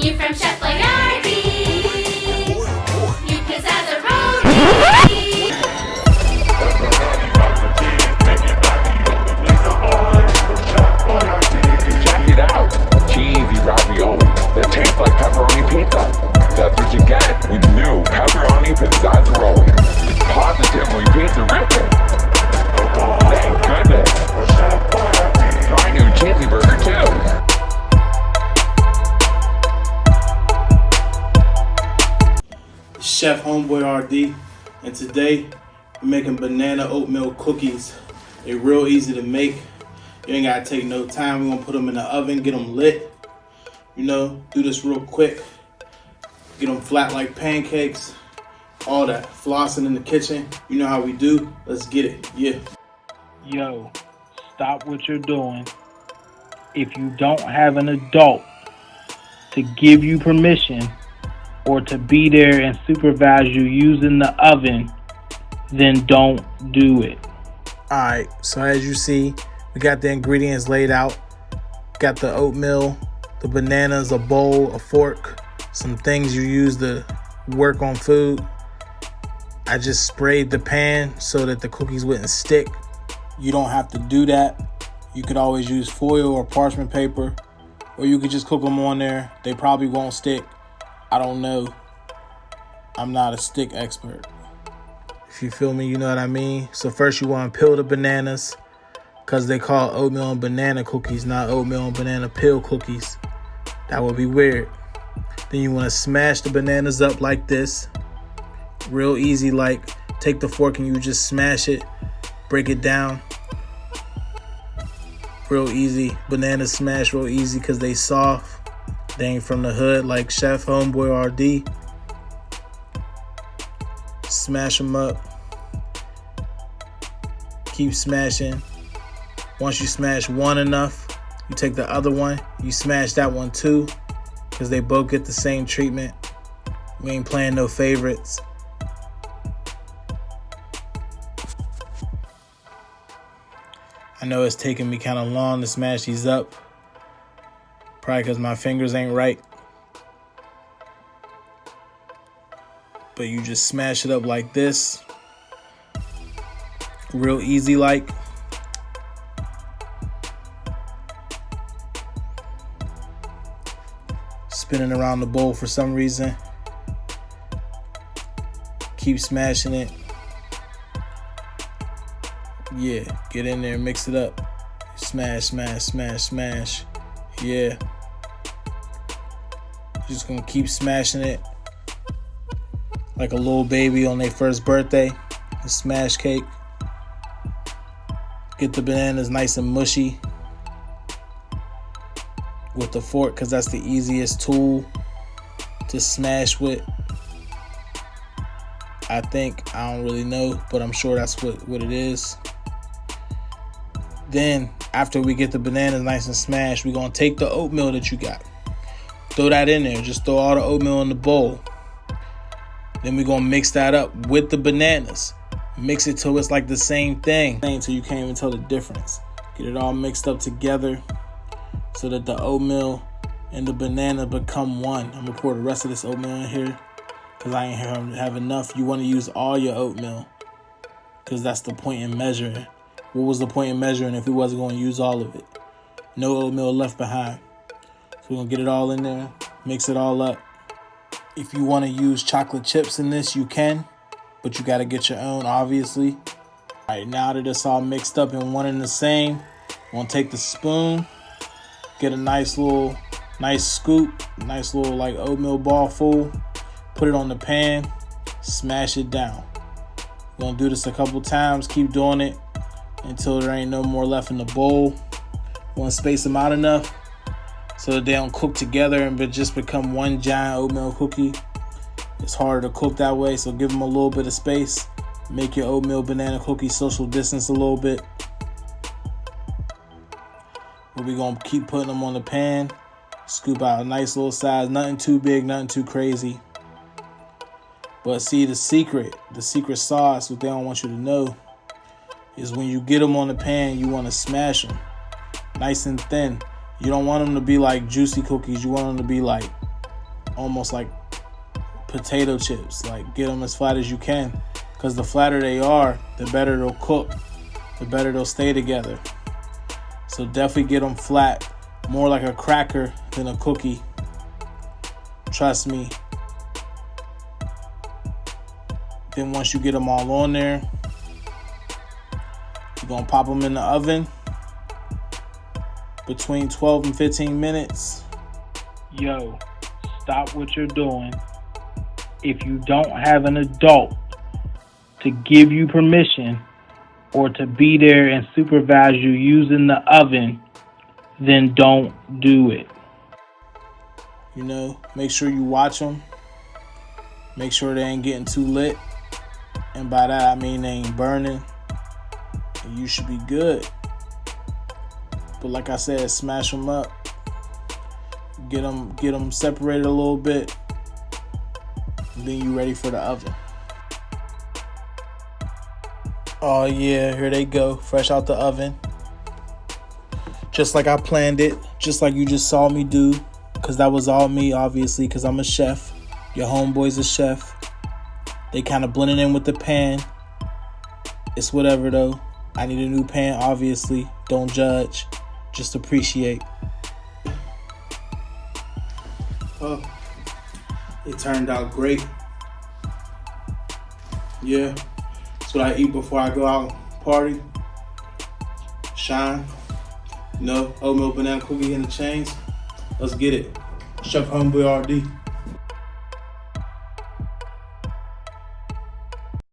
You from Chef Boyardee. You possess a roadie. Check it out. Cheesy ravioli that tastes like pepperoni pizza. That's what you get with new pepperoni pizzazzaroli. Positively pizza-rific. Thank goodness. Try new cheesy burger too. Chef Homeboyardee, and today we're making banana oatmeal cookies. They're real easy to make. You ain't gotta take no time. We're gonna put them in the oven, get them lit. You know, do this real quick. Get them flat like pancakes. All that. Flossing in the kitchen. You know how we do. Let's get it. Yeah. Yo, stop what you're doing. If you don't have an adult to give you permission or to be there and supervise you using the oven, then don't do it. Alright, so as you see, we got the ingredients laid out. Got the oatmeal, the bananas, a bowl, a fork, some things you use to work on food. I just sprayed the pan so that the cookies wouldn't stick. You don't have to do that. You could always use foil or parchment paper, or you could just cook them on there. They probably won't stick. I don't know. I'm not a stick expert. If you feel me, you know what I mean. So first you want to peel the bananas, because they call oatmeal and banana cookies, not oatmeal and banana peel cookies. That would be weird. Then you want to smash the bananas up like this. Real easy, like take the fork and you just smash it, break it down. Real easy. Bananas smash real easy because they soft. They ain't from the hood like Chef Homeboyardee. Smash them up. Keep smashing. Once you smash one enough, you take the other one. You smash that one too, because they both get the same treatment. We ain't playing no favorites. I know it's taking me kind of long to smash these up. Probably because my fingers ain't right. But you just smash it up like this. Real easy like. Spinning around the bowl for some reason. Keep smashing it. Yeah, get in there, mix it up. Smash, smash, smash, smash. Yeah. Just gonna keep smashing it like a little baby on their first birthday. A smash cake. Get the bananas nice and mushy with the fork, because that's the easiest tool to smash with. I think. I don't really know, but I'm sure that's what it is. Then, after we get the bananas nice and smashed, we're going to take the oatmeal that you got. Throw that in there. Just throw all the oatmeal in the bowl. Then we're going to mix that up with the bananas. Mix it till it's like the same thing. Until you can't even tell the difference. Get it all mixed up together so that the oatmeal and the banana become one. I'm going to pour the rest of this oatmeal in here because I ain't have enough. You want to use all your oatmeal because that's the point in measuring. What was the point in measuring if we wasn't going to use all of it? No oatmeal left behind. So we're going to get it all in there, mix it all up. If you want to use chocolate chips in this, you can, but you got to get your own, obviously. All right, now that it's all mixed up in one and the same, we're going to take the spoon, get a nice scoop, nice little like oatmeal ball full, put it on the pan, smash it down. We're going to do this a couple times, keep doing it until there ain't no more left in the bowl. Want to space them out enough so that they don't cook together and just become one giant oatmeal cookie. It's harder to cook that way, so give them a little bit of space. Make your oatmeal banana cookie social distance a little bit. But we're going to keep putting them on the pan. Scoop out a nice little size. Nothing too big, nothing too crazy. But see, the secret sauce, what they don't want you to know, is when you get them on the pan, you want to smash them nice and thin. You don't want them to be like juicy cookies. You want them to be like almost like potato chips. Like, get them as flat as you can, because the flatter they are, the better they'll cook, the better they'll stay together. So definitely get them flat, more like a cracker than a cookie. Trust me. Then once you get them all on there, you're gonna pop them in the oven between 12 and 15 minutes. Yo, stop what you're doing. If you don't have an adult to give you permission or to be there and supervise you using the oven, then don't do it. You know, make sure you watch them. Make sure they ain't getting too lit. And by that, I mean they ain't burning. And you should be good. But like I said, smash them up. Get them separated a little bit. And then you ready for the oven. Oh yeah, here they go. Fresh out the oven. Just like I planned it. Just like you just saw me do. Because that was all me, obviously, because I'm a chef. Your homeboy's a chef. They kind of blended in with the pan. It's whatever, though. I need a new pan, obviously. Don't judge. Just appreciate. Oh, it turned out great. Yeah, that's what I eat before I go out and party. Shine. You know, oatmeal banana cookie in the chains. Let's get it. Chef Homeboyardee.